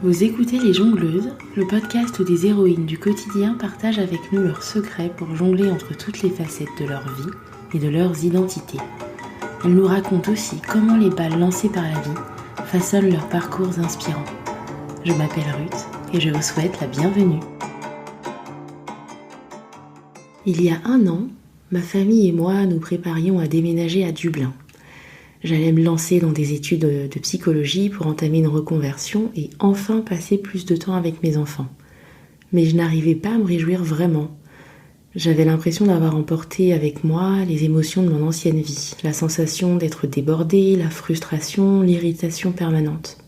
Vous écoutez Les Jongleuses, le podcast où des héroïnes du quotidien partagent avec nous leurs secrets pour jongler entre toutes les facettes de leur vie et de leurs identités. Elles nous racontent aussi comment les balles lancées par la vie façonnent leurs parcours inspirants. Je m'appelle Ruth et je vous souhaite la bienvenue. Il y a 1 an, ma famille et moi nous préparions à déménager à Dublin. J'allais me lancer dans des études de psychologie pour entamer une reconversion et enfin passer plus de temps avec mes enfants. Mais je n'arrivais pas à me réjouir vraiment. J'avais l'impression d'avoir emporté avec moi les émotions de mon ancienne vie, la sensation d'être débordée, la frustration, l'irritation permanente.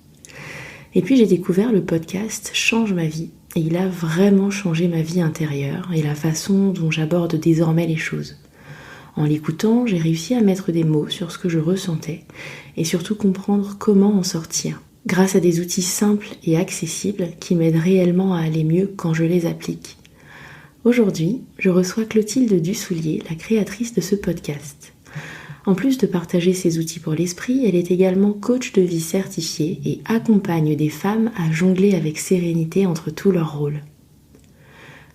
Et puis j'ai découvert le podcast Change ma vie et il a vraiment changé ma vie intérieure et la façon dont j'aborde désormais les choses. En l'écoutant, j'ai réussi à mettre des mots sur ce que je ressentais et surtout comprendre comment en sortir, grâce à des outils simples et accessibles qui m'aident réellement à aller mieux quand je les applique. Aujourd'hui, je reçois Clotilde Dussoulier, la créatrice de ce podcast. En plus de partager ses outils pour l'esprit, elle est également coach de vie certifiée et accompagne des femmes à jongler avec sérénité entre tous leurs rôles.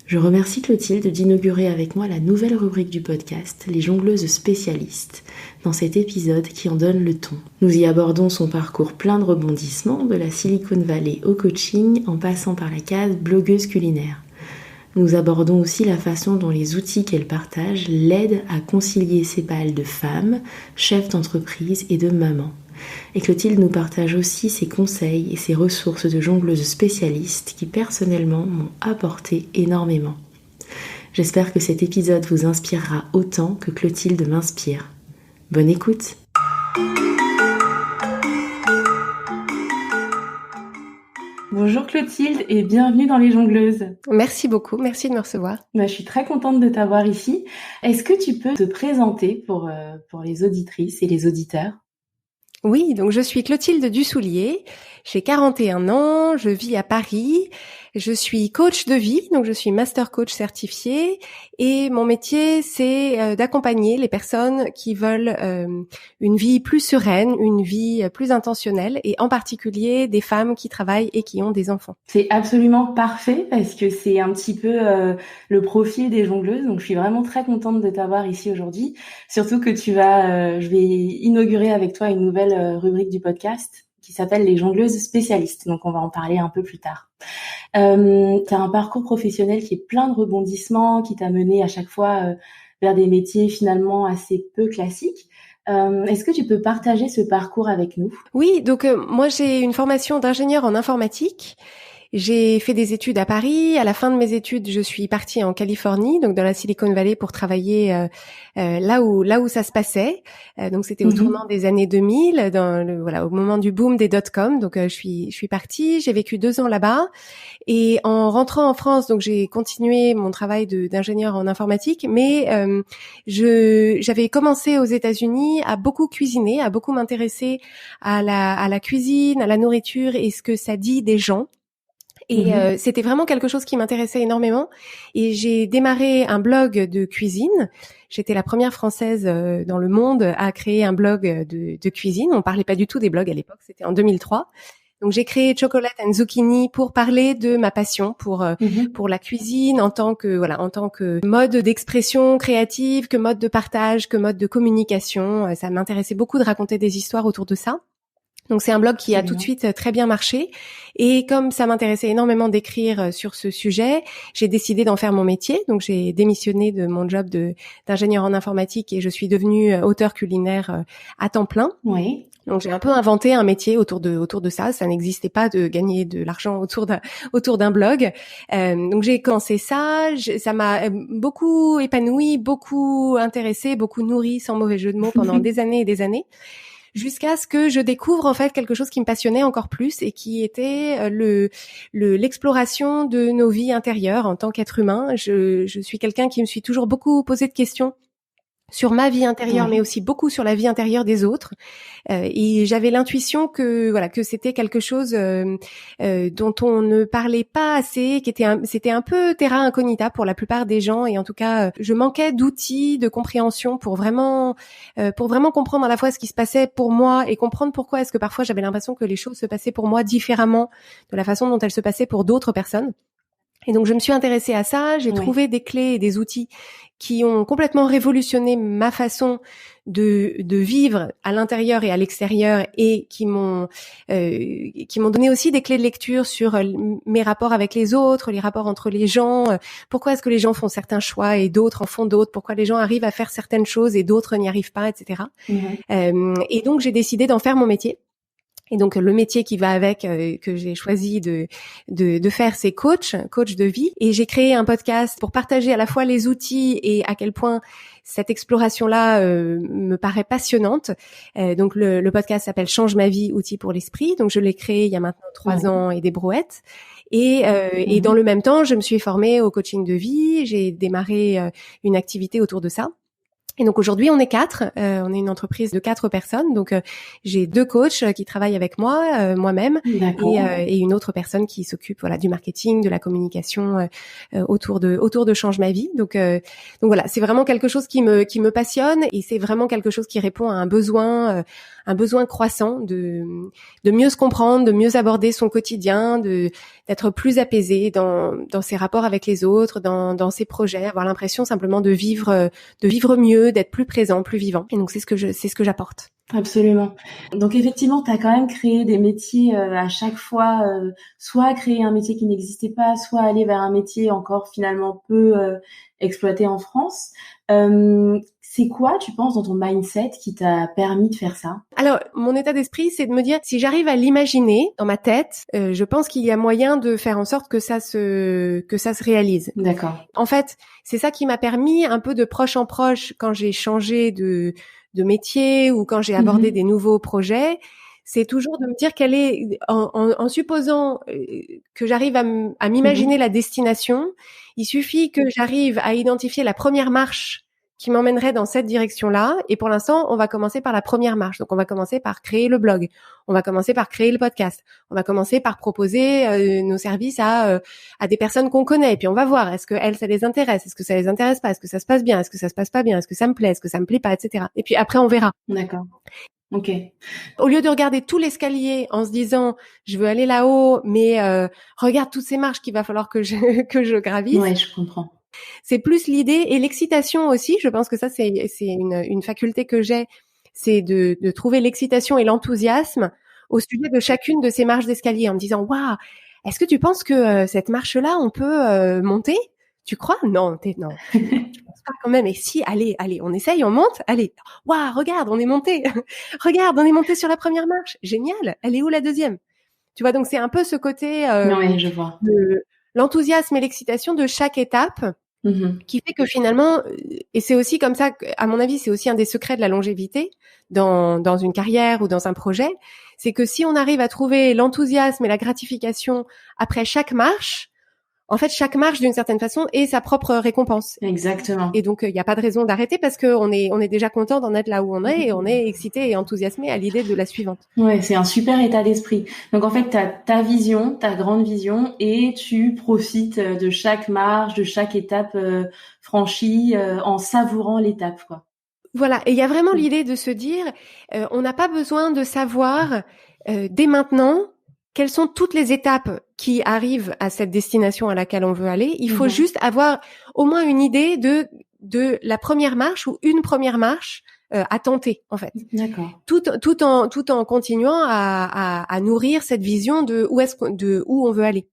Je remercie Clotilde d'inaugurer avec moi la nouvelle rubrique du podcast, les jongleuses spécialistes, dans cet épisode qui en donne le ton. Nous y abordons son parcours plein de rebondissements, de la Silicon Valley au coaching, en passant par la case blogueuse culinaire. Nous abordons aussi la façon dont les outils qu'elle partage l'aident à concilier ses balles de femme, chef d'entreprise et de maman. Et Clotilde nous partage aussi ses conseils et ses ressources de jongleuse spécialiste qui personnellement m'ont apporté énormément. J'espère que cet épisode vous inspirera autant que Clotilde m'inspire. Bonne écoute! Bonjour Clotilde et bienvenue dans Les Jongleuses. Merci beaucoup, merci de me recevoir. Je suis très contente de t'avoir ici. Est-ce que tu peux te présenter pour les auditrices et les auditeurs ? Oui, donc je suis Clotilde Dussoulier, j'ai 41 ans, je vis à Paris, je suis coach de vie, donc je suis master coach certifié et mon métier c'est d'accompagner les personnes qui veulent une vie plus sereine, une vie plus intentionnelle et en particulier des femmes qui travaillent et qui ont des enfants. C'est absolument parfait parce que c'est un petit peu le profil des jongleuses, donc je suis vraiment très contente de t'avoir ici aujourd'hui, surtout que je vais inaugurer avec toi une nouvelle rubrique du podcast qui s'appelle les jongleuses spécialistes, donc on va en parler un peu plus tard. T'as un parcours professionnel qui est plein de rebondissements, qui t'a mené à chaque fois vers des métiers finalement assez peu classiques. Est-ce que tu peux partager ce parcours avec nous ? Oui, donc moi j'ai une formation d'ingénieur en informatique. J'ai fait des études à Paris. À la fin de mes études, je suis partie en Californie, donc dans la Silicon Valley, pour travailler là où ça se passait. Donc c'était au tournant des années 2000, au moment du boom des dot-com. Donc je suis partie. J'ai vécu 2 ans là-bas. Et en rentrant en France, donc j'ai continué mon travail d'ingénieur en informatique, mais j'avais commencé aux États-Unis à beaucoup cuisiner, à beaucoup m'intéresser à la cuisine, à la nourriture et ce que ça dit des gens. Et c'était vraiment quelque chose qui m'intéressait énormément. Et j'ai démarré un blog de cuisine. J'étais la première Française dans le monde à créer un blog de cuisine. On parlait pas du tout des blogs à l'époque, c'était en 2003. Donc j'ai créé Chocolate and Zucchini pour parler de ma passion pour la cuisine en tant que mode d'expression créative, que mode de partage, que mode de communication. Ça m'intéressait beaucoup de raconter des histoires autour de ça. Donc c'est un blog qui a tout de suite très bien marché et comme ça m'intéressait énormément d'écrire sur ce sujet, j'ai décidé d'en faire mon métier. Donc j'ai démissionné de mon job d'ingénieur en informatique et je suis devenue auteure culinaire à temps plein. Oui. Donc j'ai un peu inventé un métier autour de ça. Ça n'existait pas de gagner de l'argent autour d'un blog. Donc j'ai commencé ça. Ça m'a beaucoup épanouie, beaucoup intéressée, beaucoup nourrie, sans mauvais jeu de mots, pendant des années et des années. Jusqu'à ce que je découvre en fait quelque chose qui me passionnait encore plus et qui était l'exploration de nos vies intérieures en tant qu'être humain. Je suis quelqu'un qui me suis toujours beaucoup posé de questions sur ma vie intérieure, mais aussi beaucoup sur la vie intérieure des autres. Et j'avais l'intuition que c'était quelque chose dont on ne parlait pas assez, c'était un peu terra incognita pour la plupart des gens. Et en tout cas, je manquais d'outils, de compréhension pour vraiment comprendre à la fois ce qui se passait pour moi et comprendre pourquoi est-ce que parfois j'avais l'impression que les choses se passaient pour moi différemment de la façon dont elles se passaient pour d'autres personnes. Et donc, je me suis intéressée à ça. J'ai trouvé des clés et des outils qui ont complètement révolutionné ma façon de vivre à l'intérieur et à l'extérieur, et qui m'ont donné aussi des clés de lecture sur mes rapports avec les autres, les rapports entre les gens. Pourquoi est-ce que les gens font certains choix et d'autres en font d'autres? Pourquoi les gens arrivent à faire certaines choses et d'autres n'y arrivent pas, etc. Et donc, j'ai décidé d'en faire mon métier. Et donc le métier qui va avec, que j'ai choisi de faire, c'est coach de vie. Et j'ai créé un podcast pour partager à la fois les outils et à quel point cette exploration-là me paraît passionnante. Donc le podcast s'appelle Change ma vie, outils pour l'esprit. Donc je l'ai créé il y a maintenant 3 ans et des brouettes. Et dans le même temps, je me suis formée au coaching de vie. J'ai démarré une activité autour de ça. Et donc aujourd'hui, on est 4. On est une entreprise de 4 personnes. Donc j'ai 2 coachs qui travaillent avec moi, moi-même, et une autre personne qui s'occupe du marketing, de la communication autour de Change ma vie. Donc voilà, c'est vraiment quelque chose qui me passionne, et c'est vraiment quelque chose qui répond à un besoin croissant de mieux se comprendre, de mieux aborder son quotidien, d'être plus apaisé dans ses rapports avec les autres, dans ses projets, avoir l'impression simplement de vivre mieux, d'être plus présent, plus vivant. Et donc c'est ce que j'apporte. Absolument. Donc effectivement, tu as quand même créé des métiers à chaque fois, soit créer un métier qui n'existait pas, soit aller vers un métier encore finalement peu exploité en France. C'est quoi, tu penses, dans ton mindset qui t'a permis de faire ça? Alors, mon état d'esprit, c'est de me dire, si j'arrive à l'imaginer dans ma tête, je pense qu'il y a moyen de faire en sorte que ça se réalise. D'accord. En fait, c'est ça qui m'a permis, un peu de proche en proche, quand j'ai changé de métier ou quand j'ai abordé des nouveaux projets, c'est toujours de me dire quelle est, en supposant que j'arrive à m'imaginer la destination, il suffit que j'arrive à identifier la première marche qui m'emmènerait dans cette direction-là. Et pour l'instant, on va commencer par la première marche. Donc, on va commencer par créer le blog. On va commencer par créer le podcast. On va commencer par proposer nos services à des personnes qu'on connaît. Et puis, on va voir, est-ce que elles, ça les intéresse? Est-ce que ça les intéresse pas? Est-ce que ça se passe bien? Est-ce que ça se passe pas bien? Est-ce que ça me plaît? Est-ce que ça me plaît pas? Etc. Et puis après, on verra. D'accord. Ok. Au lieu de regarder tout l'escalier en se disant je veux aller là-haut, mais regarde toutes ces marches qu'il va falloir que je gravisse. Ouais, je comprends. C'est plus l'idée et l'excitation aussi. Je pense que ça c'est une faculté que j'ai, c'est de trouver l'excitation et l'enthousiasme au sujet de chacune de ces marches d'escalier, en me disant waouh, est-ce que tu penses que cette marche-là on peut monter? Tu crois? Non, non. Je pense pas quand même. Et si, allez, on essaye, on monte. Allez, waouh, regarde, on est monté. Regarde, on est monté sur la première marche. Génial. Elle est où la deuxième? Tu vois, donc c'est un peu ce côté ouais, je vois. de l'enthousiasme et l'excitation de chaque étape qui fait que finalement, et c'est aussi comme ça, à mon avis, c'est aussi un des secrets de la longévité dans une carrière ou dans un projet, c'est que si on arrive à trouver l'enthousiasme et la gratification après chaque marche, en fait, chaque marche, d'une certaine façon, est sa propre récompense. Exactement. Et donc, il n'y a pas de raison d'arrêter parce qu'on est déjà content d'en être là où on est et on est excité et enthousiasmé à l'idée de la suivante. Ouais, c'est un super état d'esprit. Donc, en fait, tu as ta vision, ta grande vision, et tu profites de chaque marche, de chaque étape franchie en savourant l'étape, quoi. Voilà. Et il y a vraiment l'idée de se dire, on n'a pas besoin de savoir dès maintenant quelles sont toutes les étapes qui arrivent à cette destination à laquelle on veut aller. Il faut juste avoir au moins une idée de la première marche ou une première marche à tenter, en fait. D'accord. Tout en continuant à nourrir cette vision de où on veut aller.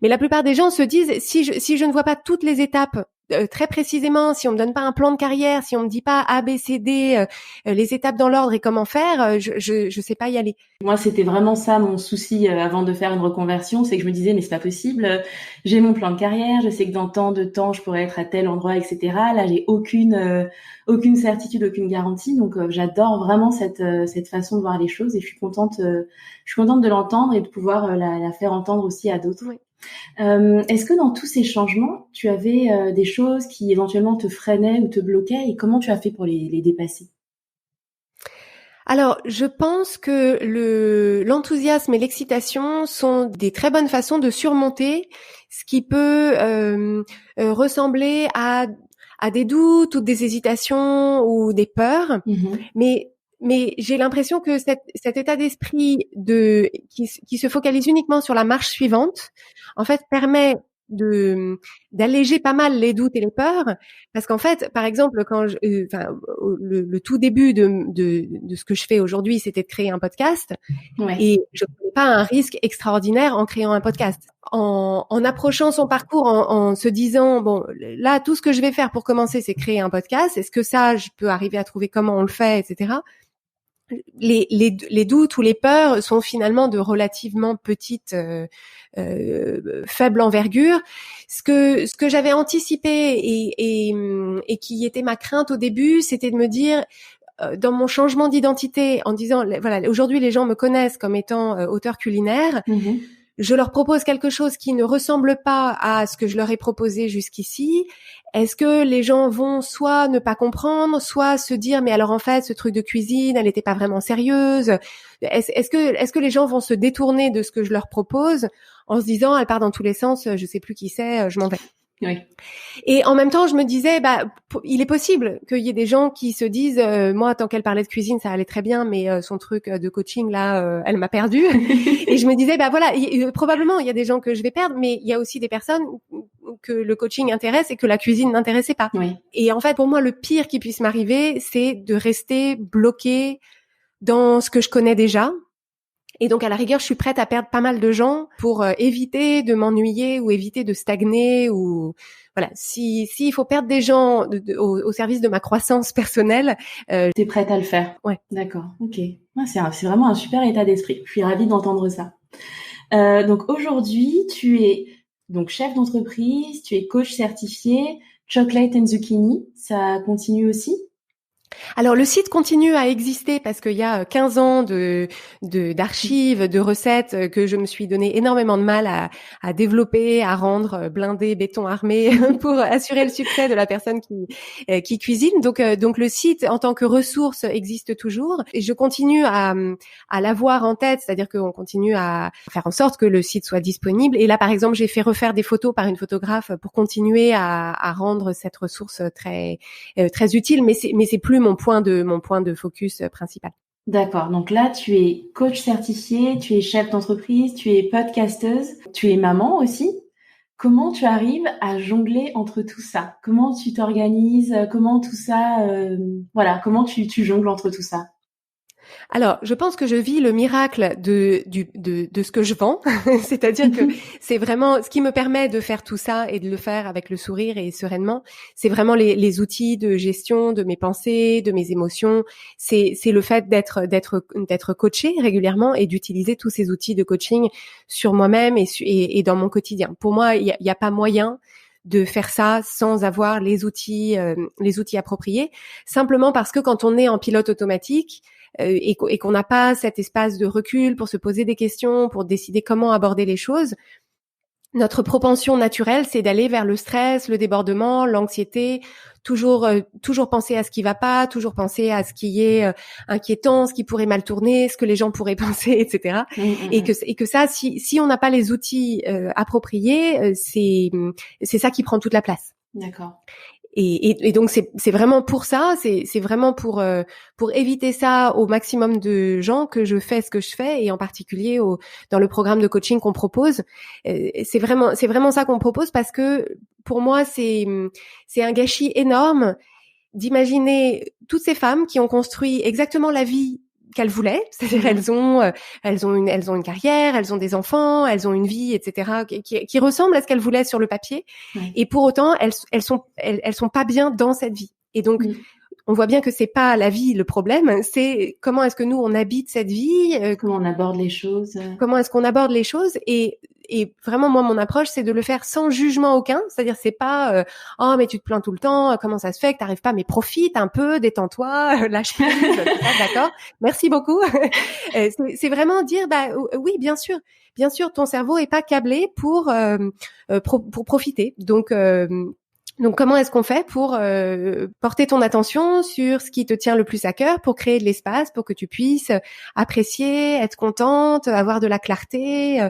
Mais la plupart des gens se disent, si je ne vois pas toutes les étapes très précisément, si on me donne pas un plan de carrière, si on me dit pas A, B, C, D, les étapes dans l'ordre et comment faire, je sais pas y aller. Moi, c'était vraiment ça mon souci avant de faire une reconversion, c'est que je me disais mais c'est pas possible. J'ai mon plan de carrière, je sais que dans tant de temps je pourrais être à tel endroit, etc. Là, j'ai aucune certitude, aucune garantie. Donc, j'adore vraiment cette façon de voir les choses et je suis contente de l'entendre et de pouvoir la faire entendre aussi à d'autres. Oui. Est-ce que dans tous ces changements, tu avais des choses qui éventuellement te freinaient ou te bloquaient et comment tu as fait pour les dépasser? Alors, je pense que l'enthousiasme et l'excitation sont des très bonnes façons de surmonter ce qui peut ressembler à des doutes ou des hésitations ou des peurs. Mais j'ai l'impression que cet état d'esprit qui se focalise uniquement sur la marche suivante, en fait, permet d'alléger pas mal les doutes et les peurs, parce qu'en fait, par exemple, le tout début de ce que je fais aujourd'hui, c'était de créer un podcast, et je ne prenais pas un risque extraordinaire en créant un podcast. En approchant son parcours, en se disant, bon, là, tout ce que je vais faire pour commencer, c'est créer un podcast. Est-ce que ça, je peux arriver à trouver comment on le fait, etc. Les doutes ou les peurs sont finalement de relativement petite, faible envergure. Ce que j'avais anticipé et qui était ma crainte au début, c'était de me dire, dans mon changement d'identité, en disant, voilà, aujourd'hui les gens me connaissent comme étant auteur culinaire. Je leur propose quelque chose qui ne ressemble pas à ce que je leur ai proposé jusqu'ici. Est-ce que les gens vont soit ne pas comprendre, soit se dire, mais alors en fait, ce truc de cuisine, elle n'était pas vraiment sérieuse. Est-ce que les gens vont se détourner de ce que je leur propose en se disant, elle part dans tous les sens, je sais plus qui c'est, je m'en vais. Oui. Et en même temps, je me disais, il est possible qu'il y ait des gens qui se disent, moi, tant qu'elle parlait de cuisine, ça allait très bien, mais son truc de coaching, là, elle m'a perdue. Et je me disais, voilà, probablement, il y a des gens que je vais perdre, mais il y a aussi des personnes que le coaching intéresse et que la cuisine n'intéressait pas. Oui. Et en fait, pour moi, le pire qui puisse m'arriver, c'est de rester bloquée dans ce que je connais déjà. Et donc, à la rigueur, je suis prête à perdre pas mal de gens pour éviter de m'ennuyer ou éviter de stagner ou voilà. Si il faut perdre des gens au service de ma croissance personnelle, t'es prête à le faire. Ouais. D'accord. Ok. Ouais, c'est vraiment un super état d'esprit. Je suis ravie d'entendre ça. Donc aujourd'hui, tu es donc chef d'entreprise, tu es coach certifié, Chocolate and Zucchini, ça continue aussi? Alors le site continue à exister parce qu'il y a 15 ans d'archives, de recettes que je me suis donné énormément de mal à développer, à rendre blindé, béton armé pour assurer le succès de la personne qui cuisine. Donc le site en tant que ressource existe toujours et je continue à l'avoir en tête, c'est-à-dire qu'on continue à faire en sorte que le site soit disponible. Et là par exemple, j'ai fait refaire des photos par une photographe pour continuer à rendre cette ressource très très utile, mais c'est plus mon point de focus principal. D'accord. Donc là, tu es coach certifié, tu es chef d'entreprise, tu es podcasteuse, tu es maman aussi. Comment tu arrives à jongler entre tout ça? Comment tu t'organises? Comment tout ça, comment tu jongles entre tout ça? Alors, je pense que je vis le miracle de ce que je vends, c'est-à-dire que c'est vraiment ce qui me permet de faire tout ça et de le faire avec le sourire et sereinement. C'est vraiment les outils de gestion de mes pensées, de mes émotions. C'est le fait d'être coachée régulièrement et d'utiliser tous ces outils de coaching sur moi-même et dans mon quotidien. Pour moi, il y a pas moyen de faire ça sans avoir les outils appropriés. Simplement parce que quand on est en pilote automatique, et qu'on n'a pas cet espace de recul pour se poser des questions, pour décider comment aborder les choses, notre propension naturelle, c'est d'aller vers le stress, le débordement, l'anxiété, toujours penser à ce qui va pas, toujours penser à ce qui est inquiétant, ce qui pourrait mal tourner, ce que les gens pourraient penser, etc. Et que ça, si on n'a pas les outils appropriés, c'est ça qui prend toute la place. D'accord. Et donc c'est vraiment pour ça, c'est vraiment pour éviter ça au maximum de gens que je fais ce que je fais, et en particulier dans le programme de coaching qu'on propose. C'est vraiment ça qu'on propose, parce que pour moi c'est un gâchis énorme d'imaginer toutes ces femmes qui ont construit exactement la vie qu'elles voulaient, c'est-à-dire elles ont une carrière, elles ont des enfants, elles ont une vie, etc. qui ressemble à ce qu'elles voulaient sur le papier, et pour autant elles sont pas bien dans cette vie. Et donc on voit bien que c'est pas la vie le problème, c'est comment est-ce que nous on habite cette vie, comment on aborde les choses. Comment est-ce qu'on aborde les choses et vraiment moi mon approche c'est de le faire sans jugement aucun, c'est-à-dire c'est pas oh mais tu te plains tout le temps, comment ça se fait que t'arrives pas, mais profite un peu, détends-toi, lâche prise, d'accord, merci beaucoup. C'est vraiment dire bah oui bien sûr ton cerveau est pas câblé pour profiter, donc comment est-ce qu'on fait pour porter ton attention sur ce qui te tient le plus à cœur, pour créer de l'espace, pour que tu puisses apprécier, être contente, avoir de la clarté,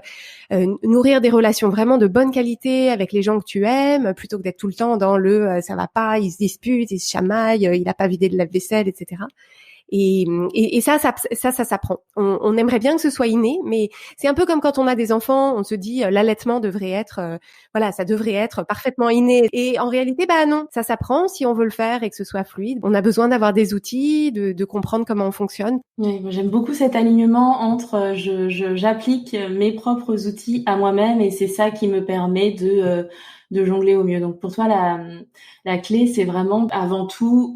nourrir des relations vraiment de bonne qualité avec les gens que tu aimes, plutôt que d'être tout le temps dans le ça va pas, ils se disputent, ils se chamaillent, il a pas vidé de lave-vaisselle, etc. Et ça s'apprend. On aimerait bien que ce soit inné, mais c'est un peu comme quand on a des enfants, on se dit l'allaitement devrait être, ça devrait être parfaitement inné. Et en réalité, bah non, ça s'apprend si on veut le faire et que ce soit fluide. On a besoin d'avoir des outils, de comprendre comment on fonctionne. Oui, moi, j'aime beaucoup cet alignement entre j'applique mes propres outils à moi-même et c'est ça qui me permet de jongler au mieux. Donc pour toi, la clé, c'est vraiment avant tout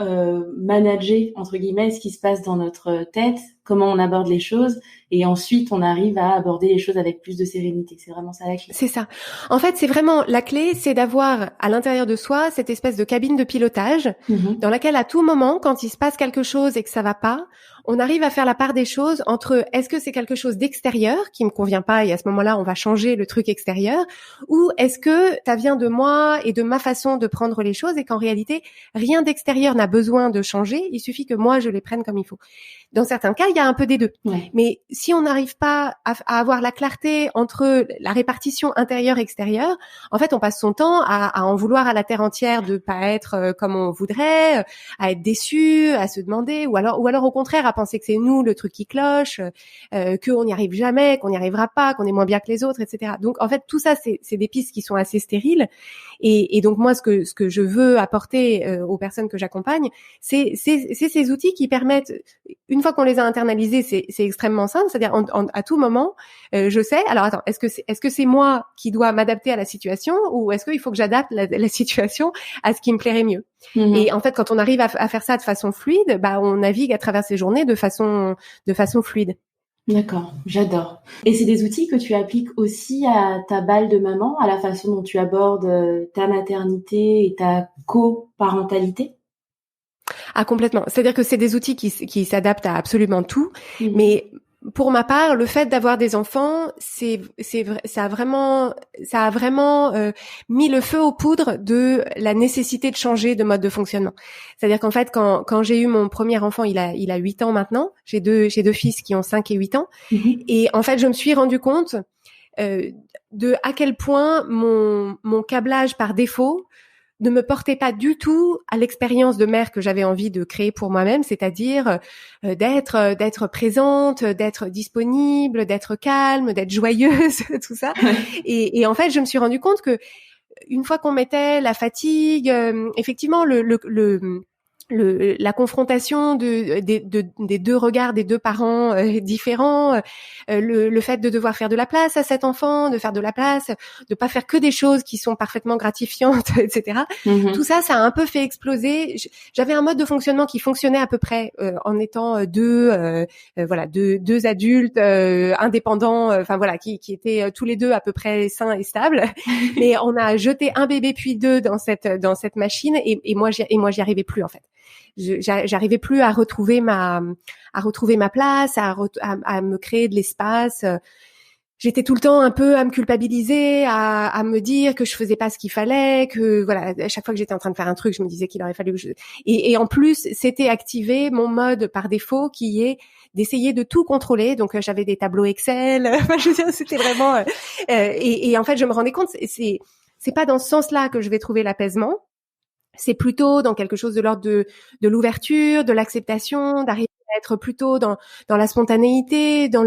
manager, entre guillemets, ce qui se passe dans notre tête, comment on aborde les choses, et ensuite on arrive à aborder les choses avec plus de sérénité. C'est vraiment ça la clé. C'est ça. En fait, c'est vraiment la clé, c'est d'avoir à l'intérieur de soi cette espèce de cabine de pilotage dans laquelle à tout moment, quand il se passe quelque chose et que ça va pas, on arrive à faire la part des choses entre est-ce que c'est quelque chose d'extérieur qui me convient pas et à ce moment-là, on va changer le truc extérieur, ou est-ce que ça vient de moi et de ma façon de prendre les choses et qu'en réalité, rien d'extérieur n'a besoin de changer, il suffit que moi, je les prenne comme il faut. Dans certains cas, il y a un peu des deux. Ouais. Mais si on n'arrive pas à avoir la clarté entre la répartition intérieure-extérieure, en fait, on passe son temps à en vouloir à la terre entière de pas être comme on voudrait, à être déçu, à se demander, ou alors au contraire à penser que c'est nous le truc qui cloche, qu'on n'y arrive jamais, qu'on n'y arrivera pas, qu'on est moins bien que les autres, etc. Donc en fait, tout ça, c'est des pistes qui sont assez stériles. Et donc moi, ce que je veux apporter aux personnes que j'accompagne, c'est ces outils qui permettent, une fois qu'on les a internalisés, c'est extrêmement simple, c'est-à-dire à tout moment, je sais. Alors attends, est-ce que c'est moi qui dois m'adapter à la situation, ou est-ce qu'il faut que j'adapte la situation à ce qui me plairait mieux? Et en fait, quand on arrive à faire ça de façon fluide, bah on navigue à travers ces journées de façon fluide. D'accord, j'adore. Et c'est des outils que tu appliques aussi à ta balle de maman, à la façon dont tu abordes ta maternité et ta coparentalité? Ah, complètement. C'est-à-dire que c'est des outils qui s'adaptent à absolument tout, mais pour ma part, le fait d'avoir des enfants, ça a vraiment mis le feu aux poudres de la nécessité de changer de mode de fonctionnement. C'est-à-dire qu'en fait, quand j'ai eu mon premier enfant, il a 8 ans maintenant. J'ai deux fils qui ont 5 et 8 ans. Et en fait, je me suis rendu compte de à quel point mon câblage par défaut ne me portait pas du tout à l'expérience de mère que j'avais envie de créer pour moi-même, c'est-à-dire d'être présente, d'être disponible, d'être calme, d'être joyeuse, tout ça. Et en fait, je me suis rendu compte que une fois qu'on mettait la fatigue, effectivement, la confrontation des deux regards des deux parents différents, le fait de devoir faire de la place à cet enfant, de faire de la place, de pas faire que des choses qui sont parfaitement gratifiantes, etc. Tout ça, ça a un peu fait exploser. J'avais un mode de fonctionnement qui fonctionnait à peu près en étant deux adultes indépendants, qui étaient tous les deux à peu près sains et stables. Mais on a jeté un bébé puis deux dans cette machine et moi j'y arrivais plus en fait. J'arrivais plus à retrouver ma place, à me créer de l'espace. J'étais tout le temps un peu à me culpabiliser, à me dire que je faisais pas ce qu'il fallait, que voilà, à chaque fois que j'étais en train de faire un truc, je me disais qu'il aurait fallu que et en plus, c'était activé mon mode par défaut qui est d'essayer de tout contrôler. Donc j'avais des tableaux Excel, je veux dire, c'était vraiment et en fait, je me rendais compte c'est pas dans ce sens-là que je vais trouver l'apaisement. C'est plutôt dans quelque chose de l'ordre de l'ouverture, de l'acceptation, d'arriver à être plutôt dans la spontanéité, dans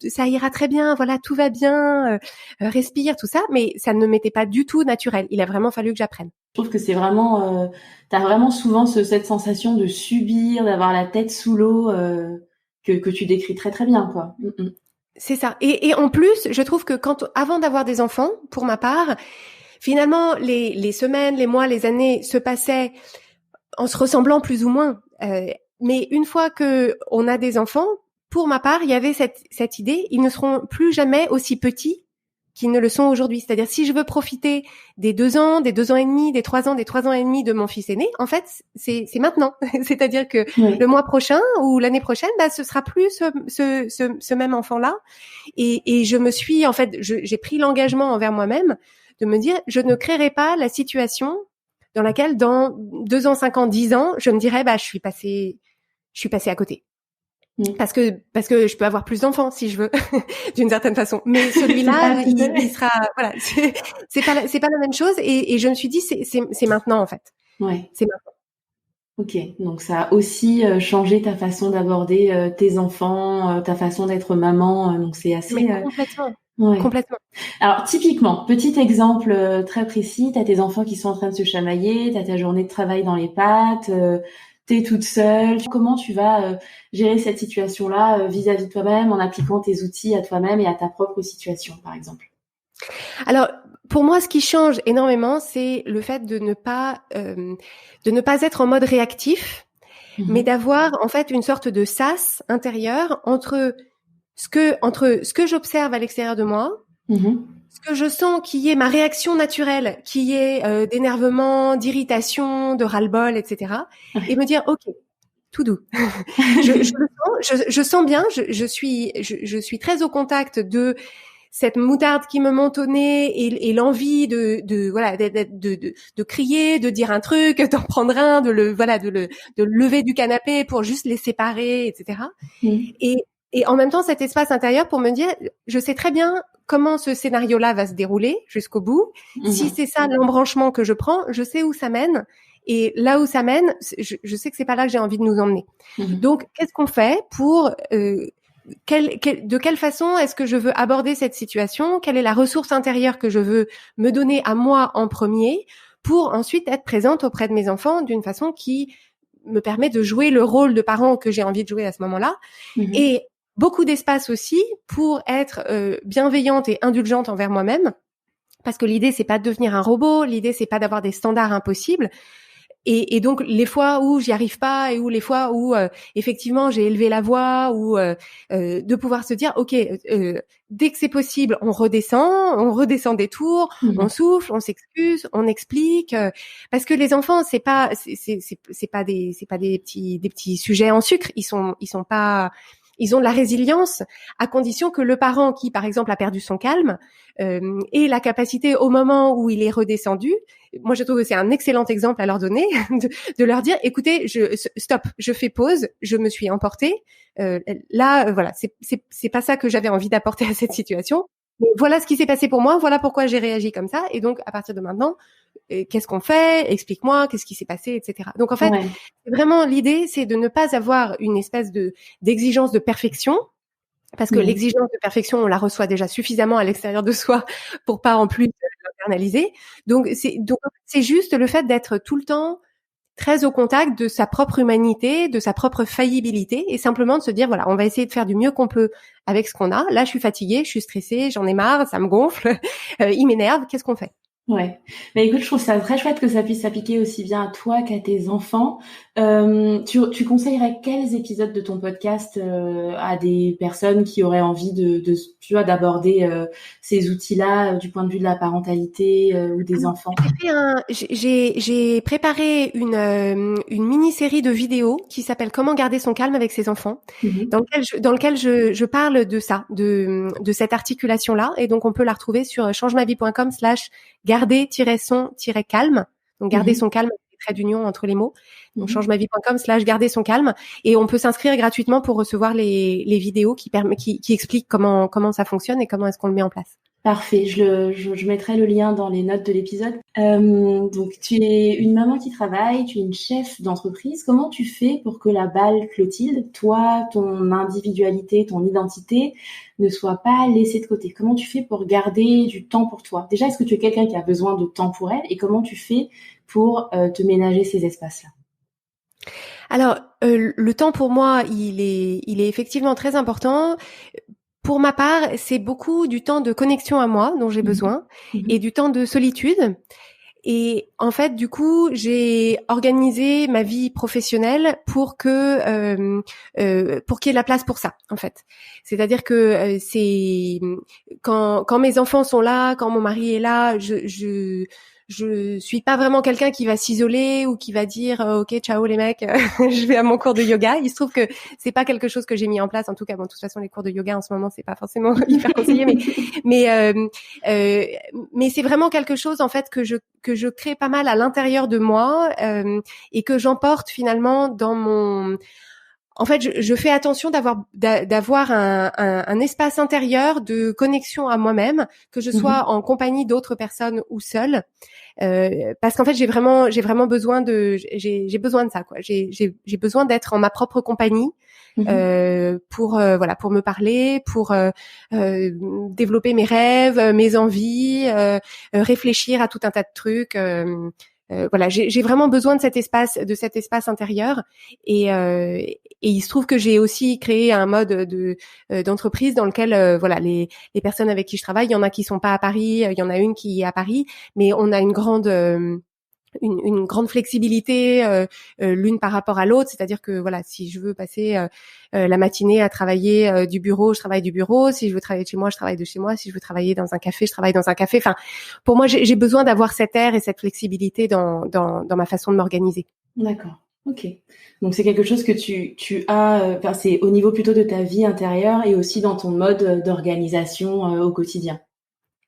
ça ira très bien, voilà, tout va bien, respire, tout ça, mais ça ne m'était pas du tout naturel. Il a vraiment fallu que j'apprenne. Je trouve que c'est vraiment, t'as vraiment souvent cette sensation de subir, d'avoir la tête sous l'eau, que tu décris très très bien, quoi. C'est ça. Et en plus, je trouve que avant d'avoir des enfants, pour ma part, finalement, les semaines, les mois, les années se passaient en se ressemblant plus ou moins. Mais une fois que on a des enfants, pour ma part, il y avait cette idée, ils ne seront plus jamais aussi petits qu'ils ne le sont aujourd'hui. C'est-à-dire, si je veux profiter des 2 ans, des 2 ans et demi, des 3 ans, des 3 ans et demi de mon fils aîné, en fait, c'est maintenant. C'est-à-dire que le mois prochain ou l'année prochaine, ce sera plus ce même enfant-là. Et je me suis, en fait, j'ai pris l'engagement envers moi-même de me dire, je ne créerai pas la situation dans laquelle, dans 2 ans, 5 ans, 10 ans, je me dirais, je suis passée à côté. Parce que je peux avoir plus d'enfants si je veux, d'une certaine façon. Mais celui-là, il sera, voilà, c'est pas la même chose. Et je me suis dit, c'est maintenant, en fait. Ouais. C'est maintenant. Ok. Donc, ça a aussi changé ta façon d'aborder tes enfants, ta façon d'être maman. Donc, c'est assez. Mais complètement. Ouais. Complètement. Alors, typiquement, petit exemple très précis, t'as tes enfants qui sont en train de se chamailler, t'as ta journée de travail dans les pattes, t'es toute seule. Comment tu vas gérer cette situation-là vis-à-vis de toi-même en appliquant tes outils à toi-même et à ta propre situation, par exemple? Alors, pour moi, ce qui change énormément, c'est le fait de ne pas être en mode réactif, mais d'avoir en fait une sorte de sas intérieur entre ce que j'observe à l'extérieur de moi, ce que je sens qui est ma réaction naturelle, qui est d'énervement, d'irritation, de ras-le-bol, etc. Et me dire, ok, tout doux. je sens bien, je suis très au contact de cette moutarde qui me monte au nez et l'envie de crier, de dire un truc, d'en prendre un, de le lever du canapé pour juste les séparer, etc. Et en même temps, cet espace intérieur pour me dire, je sais très bien comment ce scénario-là va se dérouler jusqu'au bout. Si c'est ça l'embranchement que je prends, je sais où ça mène. Et là où ça mène, je sais que c'est pas là que j'ai envie de nous emmener. Donc, qu'est-ce qu'on fait pour de quelle façon est-ce que je veux aborder cette situation? Quelle est la ressource intérieure que je veux me donner à moi en premier pour ensuite être présente auprès de mes enfants d'une façon qui me permet de jouer le rôle de parent que j'ai envie de jouer à ce moment-là. Et beaucoup d'espace aussi pour être bienveillante et indulgente envers moi-même, parce que l'idée c'est pas de devenir un robot, l'idée c'est pas d'avoir des standards impossibles. Et donc les fois où j'y arrive pas et où les fois où effectivement j'ai élevé la voix ou de pouvoir se dire ok, dès que c'est possible on redescend des tours, on souffle, on s'excuse, on explique parce que les enfants c'est pas des petits sujets en sucre, ils sont pas. Ils ont de la résilience à condition que le parent qui, par exemple, a perdu son calme ait la capacité au moment où il est redescendu. Moi, je trouve que c'est un excellent exemple à leur donner, de leur dire, écoutez, stop, je fais pause, je me suis emportée. Voilà, c'est pas ça que j'avais envie d'apporter à cette situation. Mais voilà ce qui s'est passé pour moi, voilà pourquoi j'ai réagi comme ça. Et donc, à partir de maintenant, qu'est-ce qu'on fait? Explique-moi, qu'est-ce qui s'est passé, etc. Donc, en fait, vraiment, l'idée, c'est de ne pas avoir une espèce d'exigence de perfection, parce que l'exigence de perfection, on la reçoit déjà suffisamment à l'extérieur de soi pour pas en plus l'internaliser. Donc, c'est juste le fait d'être tout le temps très au contact de sa propre humanité, de sa propre faillibilité, et simplement de se dire, voilà, on va essayer de faire du mieux qu'on peut avec ce qu'on a. Là, je suis fatiguée, je suis stressée, j'en ai marre, ça me gonfle, il m'énerve, qu'est-ce qu'on fait? Ouais. Mais écoute, je trouve ça très chouette que ça puisse s'appliquer aussi bien à toi qu'à tes enfants. Tu conseillerais quels épisodes de ton podcast à des personnes qui auraient envie tu vois, d'aborder ces outils-là du point de vue de la parentalité ou des enfants? J'ai préparé une mini-série de vidéos qui s'appelle Comment garder son calme avec ses enfants, dans lequel je parle de ça, de cette articulation-là, et donc on peut la retrouver sur changemavie.com/garder-son-calme. Donc garder son calme, trait d'union entre les mots. Donc changemavie.com/garder son calme, et on peut s'inscrire gratuitement pour recevoir les vidéos qui expliquent comment ça fonctionne et comment est-ce qu'on le met en place. Parfait, je mettrai le lien dans les notes de l'épisode. Donc tu es une maman qui travaille, tu es une chef d'entreprise. Comment tu fais pour que la balle Clotilde, toi, ton individualité, ton identité, ne soit pas laissée de côté? Comment tu fais pour garder du temps pour toi? Déjà, est-ce que tu es quelqu'un qui a besoin de temps pour elle, et comment tu fais pour te ménager ces espaces-là? Alors, le temps pour moi, il est effectivement très important. Pour ma part, c'est beaucoup du temps de connexion à moi dont j'ai besoin et du temps de solitude. Et en fait, du coup, j'ai organisé ma vie professionnelle pour pour qu'il y ait la place pour ça, en fait. C'est-à-dire que c'est quand mes enfants sont là, quand mon mari est là, je suis pas vraiment quelqu'un qui va s'isoler ou qui va dire ok, ciao les mecs, je vais à mon cours de yoga. Il se trouve que c'est pas quelque chose que j'ai mis en place. En tout cas, bon, de toute façon, les cours de yoga en ce moment, c'est pas forcément hyper conseillé, mais mais c'est vraiment quelque chose en fait que je crée pas mal à l'intérieur de moi et que j'emporte finalement dans mon. En fait, je fais attention d'avoir un espace intérieur de connexion à moi-même, que je sois en compagnie d'autres personnes ou seule, parce qu'en fait j'ai vraiment besoin j'ai besoin de ça quoi. J'ai besoin d'être en ma propre compagnie pour pour me parler, pour développer mes rêves, mes envies, réfléchir à tout un tas de trucs. Voilà, j'ai vraiment besoin de cet espace intérieur et il se trouve que j'ai aussi créé un mode d'entreprise dans lequel voilà les personnes avec qui je travaille, il y en a qui sont pas à Paris, il y en a une qui est à Paris, mais on a une grande flexibilité l'une par rapport à l'autre, c'est-à-dire que voilà, si je veux passer la matinée à travailler du bureau, je travaille du bureau, si je veux travailler de chez moi, je travaille de chez moi, si je veux travailler dans un café, je travaille dans un café. Enfin, pour moi, j'ai besoin d'avoir cet air et cette flexibilité dans ma façon de m'organiser. D'accord. Ok. Donc c'est quelque chose que tu as, enfin c'est au niveau plutôt de ta vie intérieure et aussi dans ton mode d'organisation au quotidien.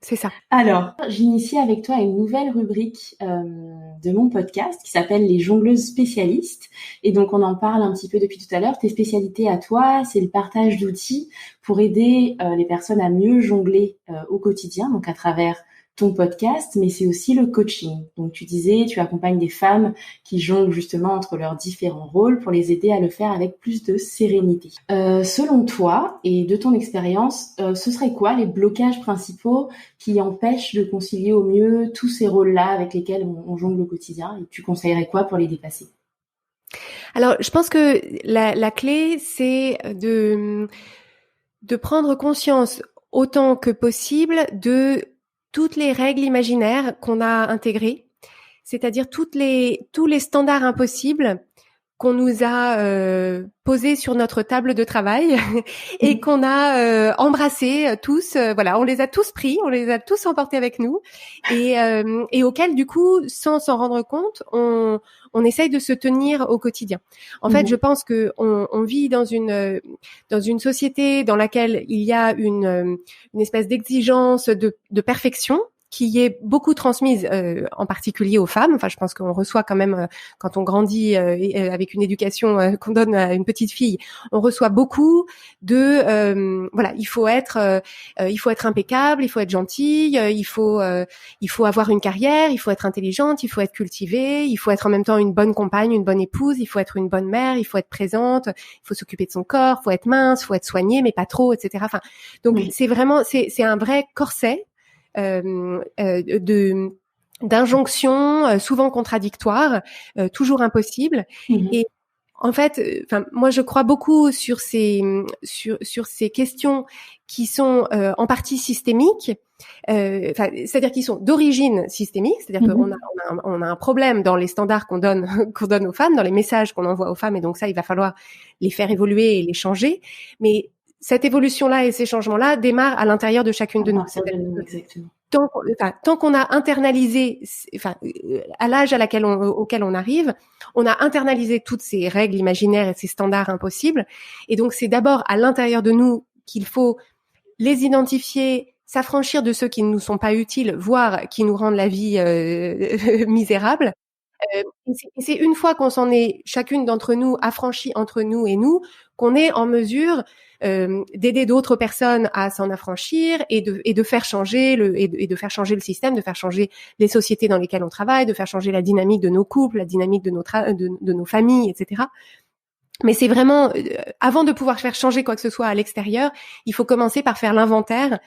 C'est ça. Alors, j'initie avec toi une nouvelle rubrique de mon podcast qui s'appelle les jongleuses spécialistes. Et donc, on en parle un petit peu depuis tout à l'heure. Tes spécialités à toi, c'est le partage d'outils pour aider les personnes à mieux jongler au quotidien, donc à travers ton podcast, mais c'est aussi le coaching. Donc, tu disais, tu accompagnes des femmes qui jonglent justement entre leurs différents rôles pour les aider à le faire avec plus de sérénité. Selon toi et de ton expérience, ce serait quoi les blocages principaux qui empêchent de concilier au mieux tous ces rôles-là avec lesquels on jongle au quotidien? Et tu conseillerais quoi pour les dépasser? Alors, je pense que la clé, c'est de prendre conscience autant que possible de toutes les règles imaginaires qu'on a intégrées, c'est-à-dire tous les standards impossibles qu'on nous a posés sur notre table de travail et qu'on a embrassés tous. Voilà, on les a tous pris, on les a tous emportés avec nous et auxquels du coup, sans s'en rendre compte, on essaye de se tenir au quotidien. En fait, je pense que on vit dans une société dans laquelle il y a une espèce d'exigence de perfection qui est beaucoup transmise, en particulier aux femmes. Enfin, je pense qu'on reçoit quand même, quand on grandit avec une éducation qu'on donne à une petite fille, on reçoit beaucoup de voilà, il faut être impeccable, il faut être gentille, il faut avoir une carrière, il faut être intelligente, il faut être cultivée, il faut être en même temps une bonne compagne, une bonne épouse, il faut être une bonne mère, il faut être présente, il faut s'occuper de son corps, il faut être mince, il faut être soignée, mais pas trop, etc. Enfin, donc c'est vraiment c'est un vrai corset d'injonctions souvent contradictoires, toujours impossibles. Et en fait, moi je crois beaucoup sur ces questions qui sont en partie systémiques. C'est-à-dire qu'ils sont d'origine systémique, c'est-à-dire qu'on a un problème dans les standards qu'on donne aux femmes, dans les messages qu'on envoie aux femmes, et donc ça, il va falloir les faire évoluer et les changer. Mais cette évolution-là et ces changements-là démarrent à l'intérieur de chacune de nous. Exactement. Tant qu'on a internalisé, à l'âge auquel on arrive, on a internalisé toutes ces règles imaginaires et ces standards impossibles. Et donc, c'est d'abord à l'intérieur de nous qu'il faut les identifier, s'affranchir de ceux qui ne nous sont pas utiles, voire qui nous rendent la vie misérable. Et c'est une fois qu'on s'en est chacune d'entre nous affranchie entre nous et nous qu'on est en mesure d'aider d'autres personnes à s'en affranchir et de faire changer de faire changer le système, de faire changer les sociétés dans lesquelles on travaille, de faire changer la dynamique de nos couples, la dynamique de nos familles, etc. Mais c'est vraiment avant de pouvoir faire changer quoi que ce soit à l'extérieur, il faut commencer par faire l'inventaire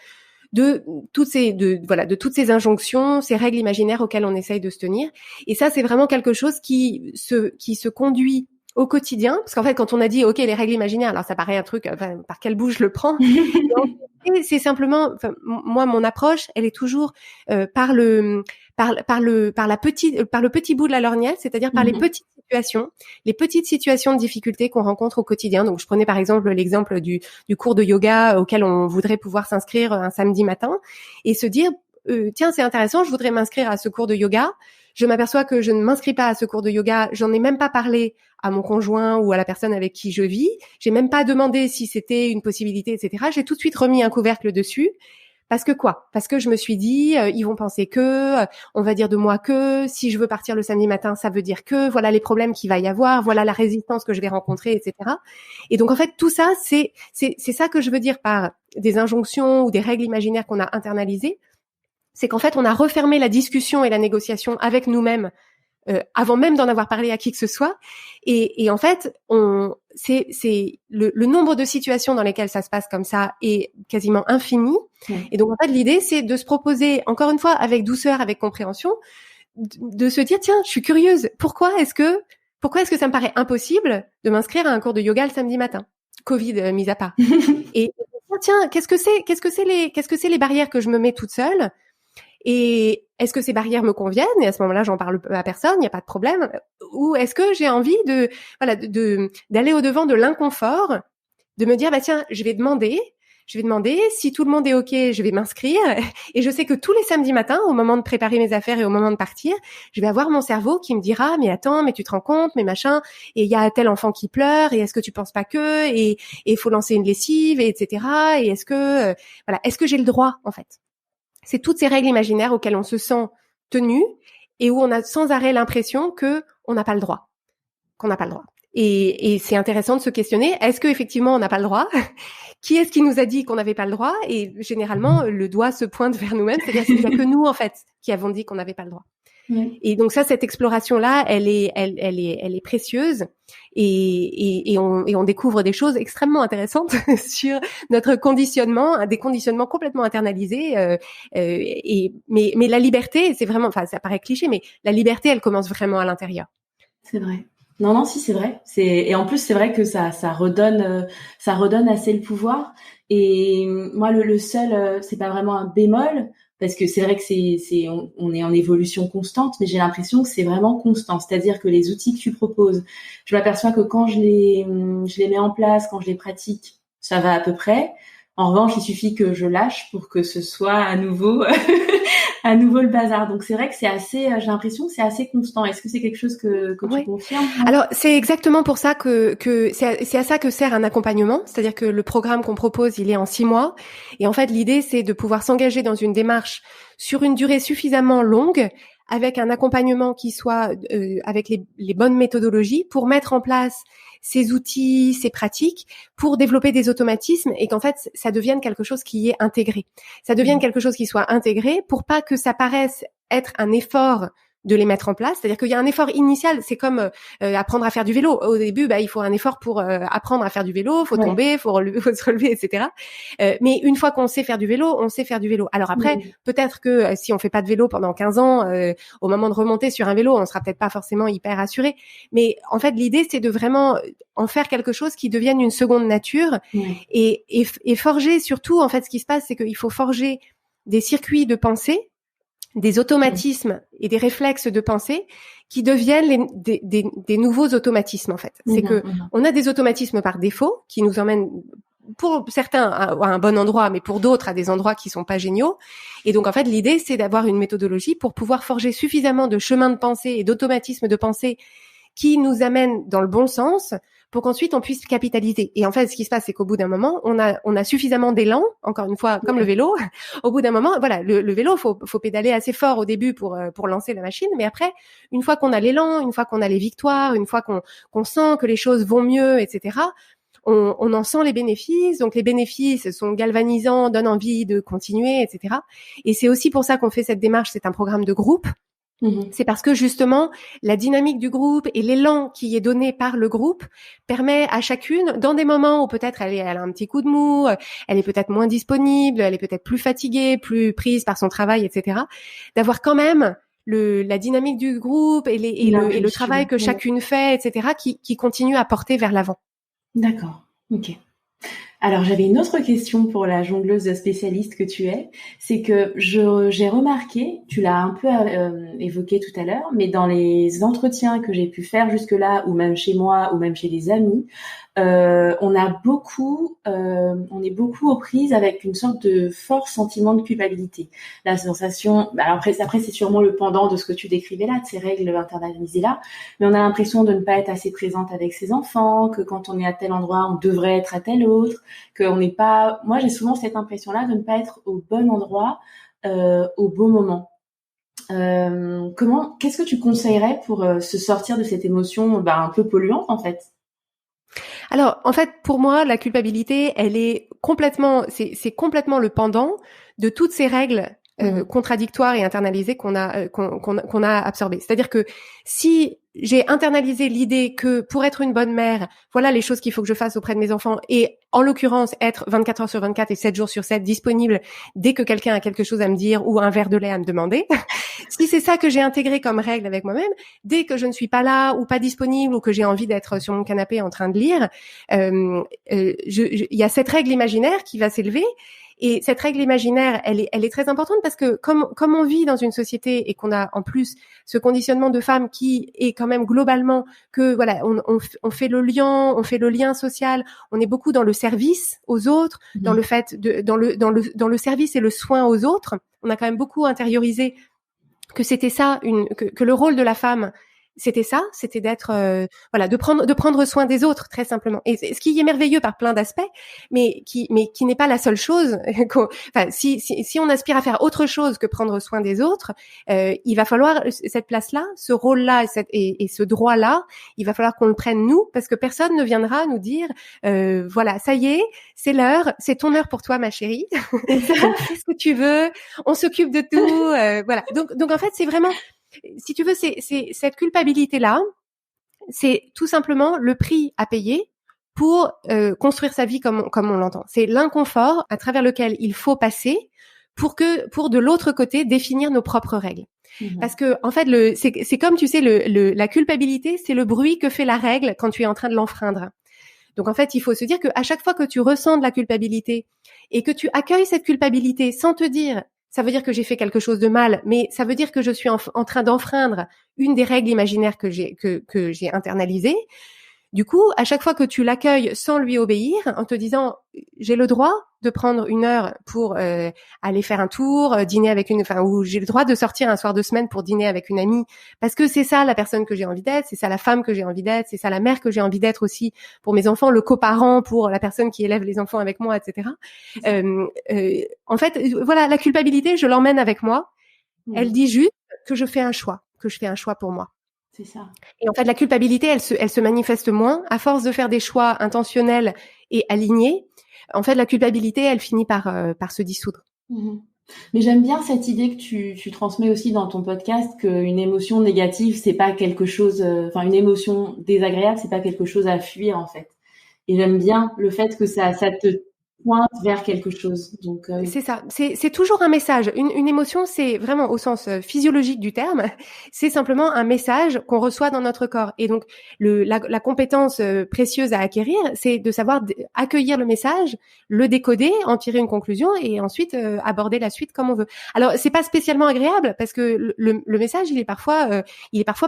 de toutes ces injonctions, ces règles imaginaires auxquelles on essaye de se tenir. Et ça, c'est vraiment quelque chose qui se conduit au quotidien, parce qu'en fait, quand on a dit, OK, les règles imaginaires, alors ça paraît un truc, par quel bout je le prends? Et c'est simplement, moi, mon approche, elle est toujours par le petit bout de la lorgnette, c'est-à-dire par les petites situations de difficulté qu'on rencontre au quotidien. Donc, je prenais par exemple l'exemple du cours de yoga auquel on voudrait pouvoir s'inscrire un samedi matin et se dire, tiens, c'est intéressant, je voudrais m'inscrire à ce cours de yoga. Je m'aperçois que je ne m'inscris pas à ce cours de yoga. J'en ai même pas parlé à mon conjoint ou à la personne avec qui je vis. J'ai même pas demandé si c'était une possibilité, etc. J'ai tout de suite remis un couvercle dessus. Parce que quoi? Parce que je me suis dit, ils vont penser que, on va dire de moi que, si je veux partir le samedi matin, ça veut dire que, voilà les problèmes qu'il va y avoir, voilà la résistance que je vais rencontrer, etc. Et donc en fait, tout ça, c'est ça que je veux dire par des injonctions ou des règles imaginaires qu'on a internalisées. C'est qu'en fait, on a refermé la discussion et la négociation avec nous-mêmes avant même d'en avoir parlé à qui que ce soit. Et en fait, c'est le nombre de situations dans lesquelles ça se passe comme ça est quasiment infini. Et donc, en fait, l'idée, c'est de se proposer, encore une fois, avec douceur, avec compréhension, de se dire, tiens, je suis curieuse. Pourquoi est-ce que ça me paraît impossible de m'inscrire à un cours de yoga le samedi matin? Covid mis à part. Et tiens, qu'est-ce que c'est les barrières que je me mets toute seule? Et est-ce que ces barrières me conviennent? Et à ce moment-là, j'en parle à personne, il n'y a pas de problème. Ou est-ce que j'ai envie d'aller au-devant de l'inconfort, de me dire, bah tiens, je vais demander, si tout le monde est OK, je vais m'inscrire. Et je sais que tous les samedis matins, au moment de préparer mes affaires et au moment de partir, je vais avoir mon cerveau qui me dira, mais attends, mais tu te rends compte, mais machin, et il y a tel enfant qui pleure, et est-ce que tu penses pas que, et il faut lancer une lessive, et etc. Et est-ce que j'ai le droit, en fait? C'est toutes ces règles imaginaires auxquelles on se sent tenu et où on a sans arrêt l'impression que on n'a pas le droit, qu'on n'a pas le droit. Et c'est intéressant de se questionner, est-ce que effectivement on n'a pas le droit? Qui est-ce qui nous a dit qu'on n'avait pas le droit? Et généralement, le doigt se pointe vers nous-mêmes, c'est-à-dire qu'il n'y a que nous, en fait, qui avons dit qu'on n'avait pas le droit. Oui. Et donc ça, cette exploration-là, elle est précieuse et on découvre des choses extrêmement intéressantes sur notre conditionnement, des conditionnements complètement internalisés. Mais la liberté, c'est vraiment, enfin, ça paraît cliché, mais la liberté, elle commence vraiment à l'intérieur. C'est vrai. Non, si, c'est vrai. Et en plus, c'est vrai que ça redonne assez le pouvoir. Et moi, le seul, c'est pas vraiment un bémol. Parce que c'est vrai que on est en évolution constante, mais j'ai l'impression que c'est vraiment constant. C'est-à-dire que les outils que tu proposes, je m'aperçois que quand je les mets en place, quand je les pratique, ça va à peu près. En revanche, il suffit que je lâche pour que ce soit à nouveau le bazar. Donc c'est vrai que j'ai l'impression que c'est assez constant. Est-ce que c'est quelque chose que tu confirmes? Alors c'est exactement pour ça que c'est à ça que sert un accompagnement. C'est-à-dire que le programme qu'on propose, il est en 6 mois. Et en fait, l'idée, c'est de pouvoir s'engager dans une démarche sur une durée suffisamment longue, avec un accompagnement qui soit avec les bonnes méthodologies pour mettre en place ces outils, ces pratiques, pour développer des automatismes et qu'en fait, ça devienne quelque chose qui est intégré. Ça devienne quelque chose qui soit intégré pour pas que ça paraisse être un effort de les mettre en place. C'est-à-dire qu'il y a un effort initial, c'est comme apprendre à faire du vélo. Au début, il faut un effort pour apprendre à faire du vélo, faut tomber, faut se relever, etc. Mais une fois qu'on sait faire du vélo, on sait faire du vélo. Alors après, peut-être que si on fait pas de vélo pendant 15 ans, au moment de remonter sur un vélo, on sera peut-être pas forcément hyper assuré. Mais en fait, l'idée, c'est de vraiment en faire quelque chose qui devienne une seconde nature et forger surtout, en fait, ce qui se passe, c'est qu'il faut forger des circuits de pensée, des automatismes et des réflexes de pensée qui deviennent des nouveaux automatismes, en fait. C'est que on a des automatismes par défaut qui nous emmènent pour certains à un bon endroit, mais pour d'autres à des endroits qui sont pas géniaux. Et donc, en fait, l'idée, c'est d'avoir une méthodologie pour pouvoir forger suffisamment de chemins de pensée et d'automatismes de pensée qui nous amènent dans le bon sens pour qu'ensuite on puisse capitaliser. Et en fait, ce qui se passe, c'est qu'au bout d'un moment, on a suffisamment d'élan, encore une fois, comme le vélo. Au bout d'un moment, voilà, le vélo, faut pédaler assez fort au début pour lancer la machine. Mais après, une fois qu'on a l'élan, une fois qu'on a les victoires, une fois qu'on sent que les choses vont mieux, etc., on en sent les bénéfices. Donc les bénéfices sont galvanisants, donnent envie de continuer, etc. Et c'est aussi pour ça qu'on fait cette démarche. C'est un programme de groupe. C'est parce que justement la dynamique du groupe et l'élan qui est donné par le groupe permet à chacune, dans des moments où peut-être elle a un petit coup de mou, elle est peut-être moins disponible, elle est peut-être plus fatiguée, plus prise par son travail, etc., d'avoir quand même la dynamique du groupe et le travail que chacune fait, etc., qui continue à porter vers l'avant. D'accord. Ok. Alors, j'avais une autre question pour la jongleuse spécialiste que tu es. C'est que j'ai remarqué, tu l'as un peu évoqué tout à l'heure, mais dans les entretiens que j'ai pu faire jusque-là, ou même chez moi, ou même chez des amis, on est beaucoup aux prises avec une sorte de fort sentiment de culpabilité. La sensation, alors après c'est sûrement le pendant de ce que tu décrivais là, de ces règles internalisées là, mais on a l'impression de ne pas être assez présente avec ses enfants, que quand on est à tel endroit, on devrait être à tel autre, qu'on n'est pas. Moi, j'ai souvent cette impression-là de ne pas être au bon endroit, au bon moment. Qu'est-ce que tu conseillerais pour se sortir de cette émotion, un peu polluante en fait? Alors, en fait, pour moi, la culpabilité, elle est complètement, c'est complètement le pendant de toutes ces règles contradictoires et internalisées qu'on a absorbées. C'est-à-dire que si j'ai internalisé l'idée que pour être une bonne mère, voilà les choses qu'il faut que je fasse auprès de mes enfants, et en l'occurrence être 24 heures sur 24 et 7 jours sur 7 disponible dès que quelqu'un a quelque chose à me dire ou un verre de lait à me demander, si c'est ça que j'ai intégré comme règle avec moi-même, dès que je ne suis pas là ou pas disponible ou que j'ai envie d'être sur mon canapé en train de lire, il y a cette règle imaginaire qui va s'élever. Et cette règle imaginaire, elle est très importante parce que comme on vit dans une société et qu'on a en plus ce conditionnement de femme qui est quand même globalement que voilà, on fait le lien social, on est beaucoup dans le service aux autres, dans le fait dans le service et le soin aux autres. On a quand même beaucoup intériorisé que c'était ça que le rôle de la femme, c'était d'être de prendre soin des autres très simplement. Et ce qui est merveilleux par plein d'aspects, mais qui n'est pas la seule chose. Si on aspire à faire autre chose que prendre soin des autres, il va falloir cette place-là, ce rôle-là et ce droit-là, il va falloir qu'on le prenne nous, parce que personne ne viendra nous dire voilà, ça y est, c'est l'heure, c'est ton heure pour toi ma chérie. Fais ce que tu veux, on s'occupe de tout, voilà. Donc en fait, c'est vraiment, si tu veux, c'est cette culpabilité-là, c'est tout simplement le prix à payer pour construire sa vie comme on l'entend. C'est l'inconfort à travers lequel il faut passer pour de l'autre côté définir nos propres règles. Parce que en fait, c'est comme tu sais, la culpabilité, c'est le bruit que fait la règle quand tu es en train de l'enfreindre. Donc en fait, il faut se dire que à chaque fois que tu ressens de la culpabilité et que tu accueilles cette culpabilité sans te dire ça veut dire que j'ai fait quelque chose de mal, mais ça veut dire que je suis en train d'enfreindre une des règles imaginaires que j'ai internalisées. Du coup, à chaque fois que tu l'accueilles sans lui obéir, en te disant j'ai le droit de prendre une heure pour aller faire un tour, dîner avec ou j'ai le droit de sortir un soir de semaine pour dîner avec une amie, parce que c'est ça la personne que j'ai envie d'être, c'est ça la femme que j'ai envie d'être, c'est ça la mère que j'ai envie d'être aussi pour mes enfants, le coparent pour la personne qui élève les enfants avec moi, etc. En fait, voilà, la culpabilité, je l'emmène avec moi. Elle dit juste que je fais un choix pour moi. C'est ça. Et en fait, la culpabilité, elle se manifeste moins à force de faire des choix intentionnels et alignés. En fait, la culpabilité, elle finit par se dissoudre. Mais j'aime bien cette idée que tu transmets aussi dans ton podcast, qu'une émotion négative, c'est pas quelque chose, une émotion désagréable, c'est pas quelque chose à fuir en fait. Et j'aime bien le fait que ça te pointe vers quelque chose. Donc c'est ça, c'est toujours un message. Une émotion, c'est vraiment au sens physiologique du terme, c'est simplement un message qu'on reçoit dans notre corps. Et donc la compétence précieuse à acquérir, c'est de savoir accueillir le message, le décoder, en tirer une conclusion et ensuite aborder la suite comme on veut. Alors c'est pas spécialement agréable parce que le message il est parfois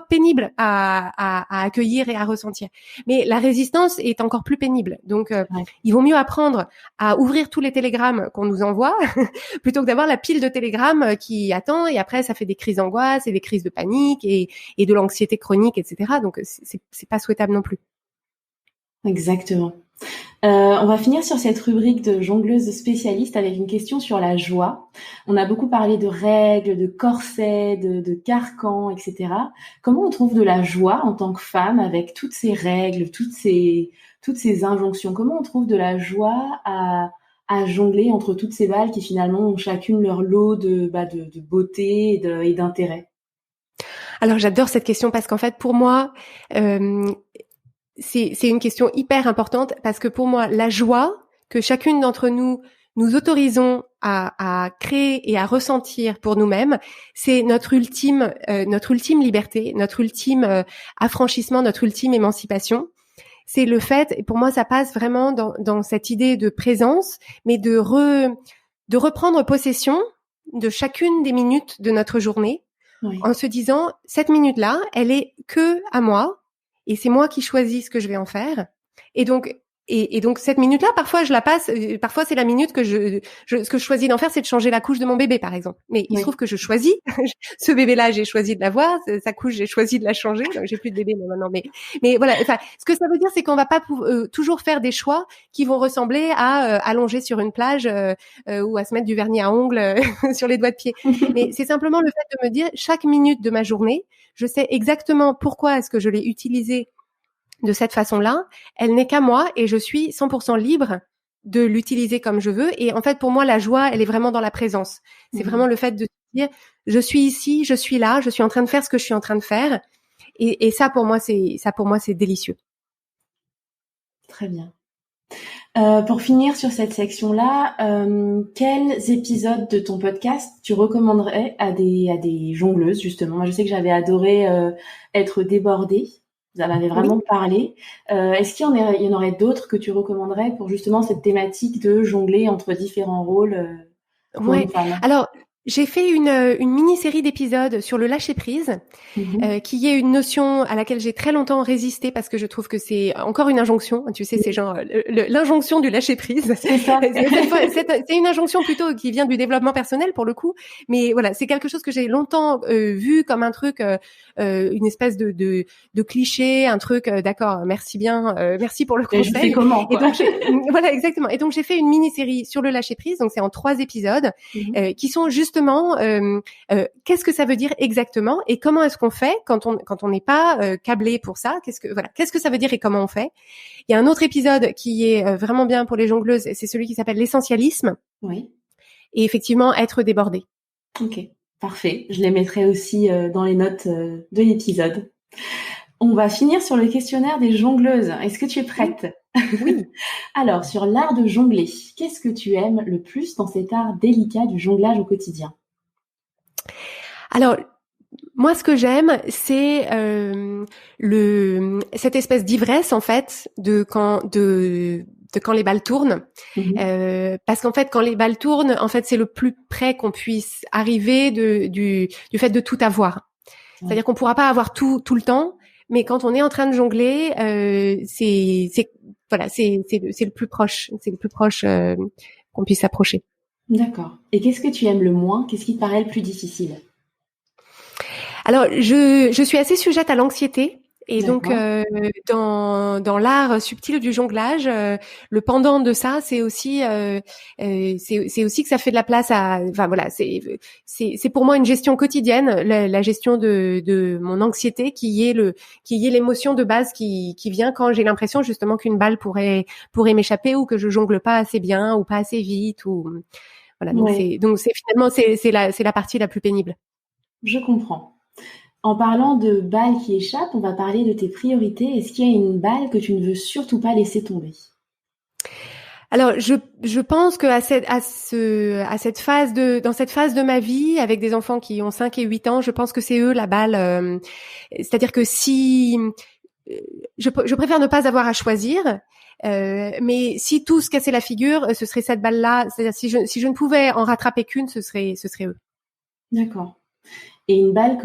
pénible à accueillir et à ressentir. Mais la résistance est encore plus pénible. Donc il vaut mieux apprendre à ouvrir tous les télégrammes qu'on nous envoie plutôt que d'avoir la pile de télégrammes qui attend et après ça fait des crises d'angoisse et des crises de panique et de l'anxiété chronique, etc. Donc c'est pas souhaitable non plus. Exactement. On va finir sur cette rubrique de jongleuse spécialiste avec une question sur la joie. On a beaucoup parlé de règles, de corsets, de carcans, etc. Comment on trouve de la joie en tant que femme avec toutes ces règles, toutes ces injonctions? Comment on trouve de la joie à jongler entre toutes ces balles qui finalement ont chacune leur lot de beauté et d'intérêt? Alors j'adore cette question parce qu'en fait pour moi c'est une question hyper importante parce que pour moi la joie que chacune d'entre nous nous autorisons à créer et à ressentir pour nous-mêmes, c'est notre ultime liberté, notre ultime affranchissement, notre ultime émancipation. C'est le fait, et pour moi ça passe vraiment dans cette idée de présence, mais de reprendre possession de chacune des minutes de notre journée, oui, en se disant, cette minute-là, elle est que à moi, et c'est moi qui choisis ce que je vais en faire. Et donc cette minute-là, parfois je la passe, parfois c'est la minute que ce que je choisis d'en faire, c'est de changer la couche de mon bébé, par exemple. Mais il se trouve que je choisis, ce bébé-là, j'ai choisi de l'avoir, sa couche, j'ai choisi de la changer, donc j'ai plus de bébé maintenant, mais voilà, enfin, ce que ça veut dire, c'est qu'on va pas toujours faire des choix qui vont ressembler à allonger sur une plage ou à se mettre du vernis à ongles sur les doigts de pied. Mais c'est simplement le fait de me dire, chaque minute de ma journée, je sais exactement pourquoi est-ce que je l'ai utilisée de cette façon-là, elle n'est qu'à moi et je suis 100% libre de l'utiliser comme je veux. Et en fait, pour moi, la joie, elle est vraiment dans la présence. C'est vraiment le fait de se dire, je suis ici, je suis là, je suis en train de faire ce que je suis en train de faire. Et ça, pour moi, c'est délicieux. Très bien. Pour finir sur cette section-là, quels épisodes de ton podcast tu recommanderais à des jongleuses, justement? Moi, je sais que j'avais adoré être débordée. Vous en avez vraiment parlé. Est-ce qu'il y en aurait d'autres que tu recommanderais pour justement cette thématique de jongler entre différents rôles pour une femme? Alors, j'ai fait une mini-série d'épisodes sur le lâcher-prise, qui est une notion à laquelle j'ai très longtemps résisté parce que je trouve que c'est encore une injonction. Tu sais, c'est genre l'injonction du lâcher-prise. C'est ça. C'est une injonction plutôt qui vient du développement personnel pour le coup. Mais voilà, c'est quelque chose que j'ai longtemps vu comme un truc, une espèce de cliché, un truc, d'accord, merci bien, merci pour le conseil. Je sais comment, quoi. Et donc, voilà, exactement. Et donc, j'ai fait une mini-série sur le lâcher-prise. Donc, c'est en 3 épisodes qui sont justement qu'est-ce que ça veut dire exactement et comment est-ce qu'on fait quand on n'est pas câblé pour ça, qu'est-ce que ça veut dire et comment on fait. Il y a un autre épisode qui est vraiment bien pour les jongleuses, c'est celui qui s'appelle l'essentialisme. Oui. Et effectivement être débordé. OK, parfait. Je les mettrai aussi dans les notes de l'épisode. On va finir sur le questionnaire des jongleuses. Est-ce que tu es prête? Oui. Alors, sur l'art de jongler, qu'est-ce que tu aimes le plus dans cet art délicat du jonglage au quotidien? Alors, moi, ce que j'aime, c'est cette espèce d'ivresse, en fait, de quand les balles tournent. Parce qu'en fait, quand les balles tournent, en fait, c'est le plus près qu'on puisse arriver du fait de tout avoir. C'est-à-dire qu'on pourra pas avoir tout le temps, mais quand on est en train de jongler, c'est le plus proche, qu'on puisse s'approcher. D'accord. Et qu'est-ce que tu aimes le moins? Qu'est-ce qui te paraît le plus difficile? Alors, je suis assez sujette à l'anxiété. Et donc, dans l'art subtil du jonglage, le pendant de ça, c'est aussi que ça fait de la place à. Enfin voilà, c'est pour moi une gestion quotidienne, la gestion de mon anxiété, qui est l'émotion de base qui vient quand j'ai l'impression justement qu'une balle pourrait m'échapper ou que je jongle pas assez bien ou pas assez vite ou voilà. Donc c'est finalement c'est la partie la plus pénible. Je comprends. En parlant de balles qui échappent, on va parler de tes priorités. Est-ce qu'il y a une balle que tu ne veux surtout pas laisser tomber? Alors, je pense que dans cette phase de ma vie, avec des enfants qui ont 5 et 8 ans, je pense que c'est eux la balle. C'est-à-dire que si je préfère ne pas avoir à choisir. Mais si tout se cassait la figure, ce serait cette balle-là. C'est-à-dire si je ne pouvais en rattraper qu'une, ce serait eux. D'accord. Et une balle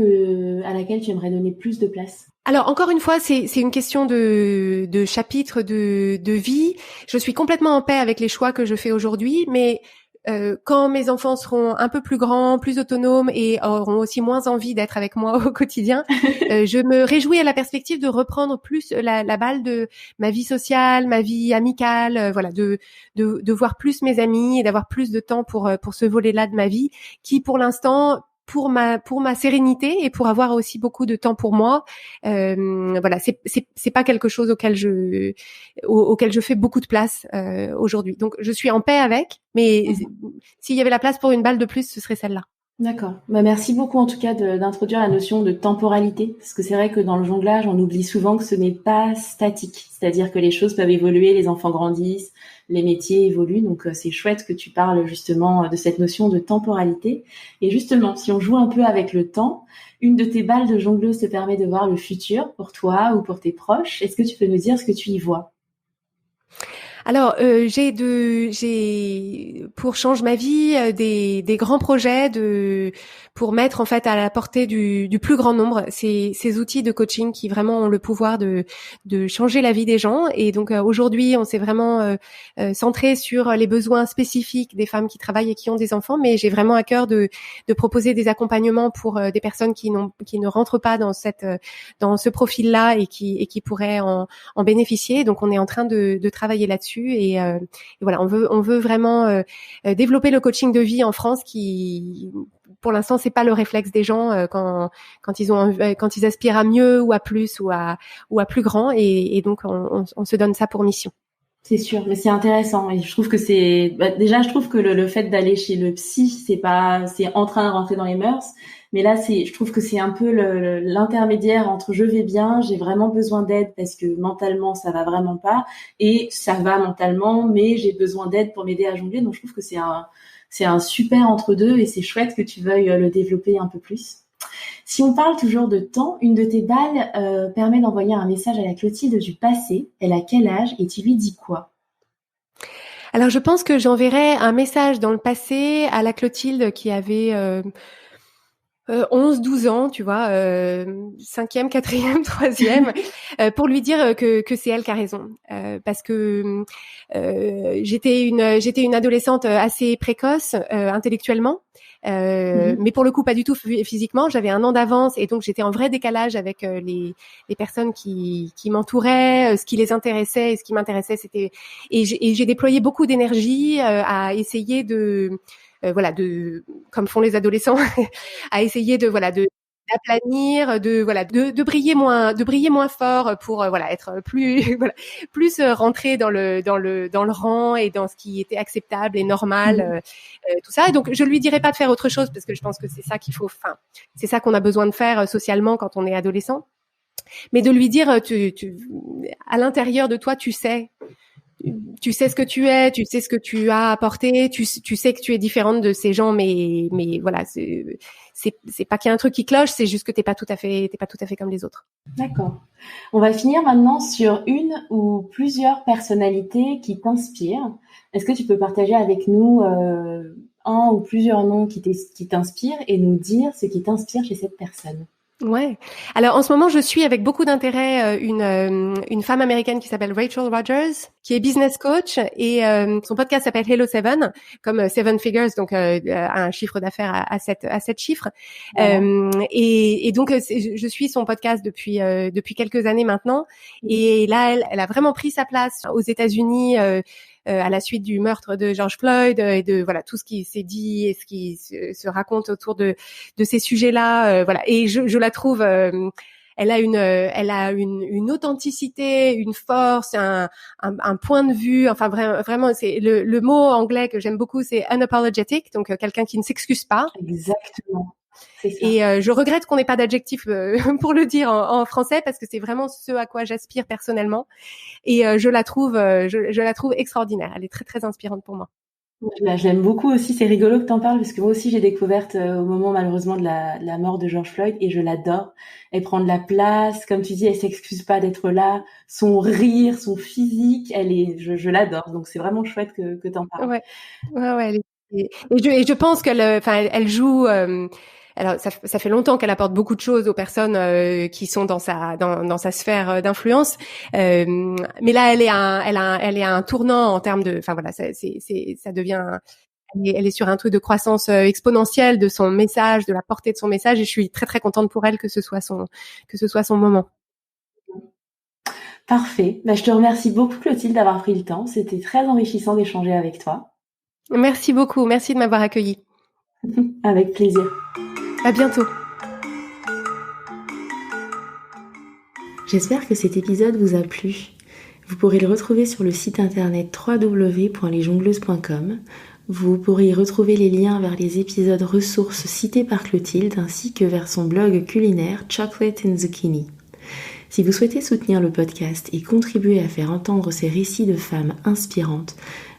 à laquelle tu aimerais donner plus de place? Alors encore une fois, c'est une question de chapitre de vie. Je suis complètement en paix avec les choix que je fais aujourd'hui, mais quand mes enfants seront un peu plus grands, plus autonomes et auront aussi moins envie d'être avec moi au quotidien, je me réjouis à la perspective de reprendre plus la balle de ma vie sociale, ma vie amicale, de voir plus mes amis et d'avoir plus de temps pour ce volet-là de ma vie qui pour l'instant pour ma sérénité et pour avoir aussi beaucoup de temps pour moi, c'est pas quelque chose auquel je fais beaucoup de place aujourd'hui. Donc je suis en paix avec, mais s'il y avait la place pour une balle de plus, ce serait celle-là. D'accord. Bah, merci beaucoup en tout cas d'introduire la notion de temporalité, parce que c'est vrai que dans le jonglage, on oublie souvent que ce n'est pas statique, c'est-à-dire que les choses peuvent évoluer, les enfants grandissent, les métiers évoluent, donc c'est chouette que tu parles justement de cette notion de temporalité. Et justement, si on joue un peu avec le temps, une de tes balles de jongleuse te permet de voir le futur pour toi ou pour tes proches. Est-ce que tu peux nous dire ce que tu y vois? Alors, j'ai pour Change ma vie des grands projets pour mettre en fait à la portée du plus grand nombre ces outils de coaching qui vraiment ont le pouvoir de changer la vie des gens. Et donc aujourd'hui, on s'est vraiment centré sur les besoins spécifiques des femmes qui travaillent et qui ont des enfants, mais j'ai vraiment à cœur de proposer des accompagnements pour des personnes qui ne rentrent pas dans ce profil-là et qui pourraient en bénéficier. Donc on est en train de travailler là-dessus et voilà, on veut vraiment développer le coaching de vie en France qui pour l'instant c'est pas le réflexe des gens quand ils aspirent à mieux ou à plus ou à plus grand et donc on se donne ça pour mission. C'est sûr, mais c'est intéressant et je trouve que déjà je trouve que le fait d'aller chez le psy, c'est en train de rentrer dans les mœurs, mais là je trouve que c'est un peu l'intermédiaire entre je vais bien, j'ai vraiment besoin d'aide parce que mentalement ça va vraiment pas et ça va mentalement mais j'ai besoin d'aide pour m'aider à jongler, donc je trouve que c'est un super entre deux et c'est chouette que tu veuilles le développer un peu plus. Si on parle toujours de temps, une de tes balles permet d'envoyer un message à la Clotilde du passé. Elle a quel âge et tu lui dis quoi? Alors je pense que j'enverrai un message dans le passé à la Clotilde qui avait 11-12 ans, tu vois, 5e, 4e, 3e, pour lui dire que c'est elle qui a raison. Parce que j'étais une adolescente assez précoce intellectuellement, mais pour le coup pas du tout physiquement. J'avais un an d'avance et donc j'étais en vrai décalage avec les personnes qui m'entouraient, ce qui les intéressait et ce qui m'intéressait. Et j'ai déployé beaucoup d'énergie à essayer comme font les adolescents, à essayer d'aplanir, de briller moins fort pour être plus plus rentré dans le rang et dans ce qui était acceptable et normal, tout ça. Et donc je lui dirais pas de faire autre chose parce que je pense que c'est ça c'est ça qu'on a besoin de faire socialement quand on est adolescent, mais de lui dire à l'intérieur de toi tu sais ce que tu es, tu sais ce que tu as apporté, tu sais que tu es différente de ces gens, mais voilà, c'est pas qu'il y a un truc qui cloche, c'est juste que t'es pas tout à fait comme les autres. D'accord. On va finir maintenant sur une ou plusieurs personnalités qui t'inspirent. Est-ce que tu peux partager avec nous un ou plusieurs noms qui t'inspirent et nous dire ce qui t'inspire chez cette personne? Ouais. Alors en ce moment, je suis avec beaucoup d'intérêt une femme américaine qui s'appelle Rachel Rodgers, qui est business coach et son podcast s'appelle Hello Seven, comme Seven Figures, donc un chiffre d'affaires à sept chiffres. Voilà. Et donc je suis son podcast depuis quelques années maintenant. Et là, elle a vraiment pris sa place aux États-Unis. À la suite du meurtre de George Floyd et de tout ce qui s'est dit et ce qui se raconte autour de ces sujets-là, et je la trouve elle a une authenticité, une force, un point de vue, enfin vraiment c'est le mot anglais que j'aime beaucoup, c'est unapologetic, donc quelqu'un qui ne s'excuse pas. Exactement. Et je regrette qu'on n'ait pas d'adjectif pour le dire en français parce que c'est vraiment ce à quoi j'aspire personnellement. Et je la trouve extraordinaire. Elle est très très inspirante pour moi. Je l'aime beaucoup aussi. C'est rigolo que t'en parles parce que moi aussi j'ai découverte au moment malheureusement de la mort de George Floyd et je l'adore. Elle prend de la place, comme tu dis, elle s'excuse pas d'être là. Son rire, son physique, je l'adore. Donc c'est vraiment chouette que t'en parles. Ouais. Et je pense elle joue. Alors ça fait longtemps qu'elle apporte beaucoup de choses aux personnes qui sont dans sa sphère d'influence. Mais là, elle est à un tournant en termes de. Enfin voilà, ça devient. Elle est sur un truc de croissance exponentielle de son message, de la portée de son message, et je suis très très contente pour elle que ce soit son moment. Parfait. Je te remercie beaucoup Clotilde d'avoir pris le temps. C'était très enrichissant d'échanger avec toi. Merci beaucoup. Merci de m'avoir accueillie. Avec plaisir. À bientôt. J'espère que cet épisode vous a plu. Vous pourrez le retrouver sur le site internet www.lesjongleuses.com Vous pourrez y retrouver les liens vers les épisodes ressources cités par Clotilde ainsi que vers son blog culinaire Chocolate and Zucchini. Si vous souhaitez soutenir le podcast et contribuer à faire entendre ces récits de femmes inspirantes,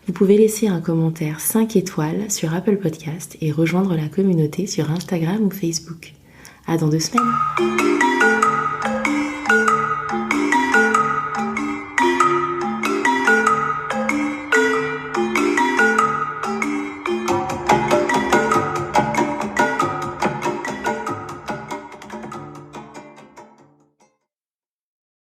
vous pouvez laisser un commentaire 5 étoiles sur Apple Podcast et rejoindre la communauté sur Instagram ou Facebook. À dans 2 semaines!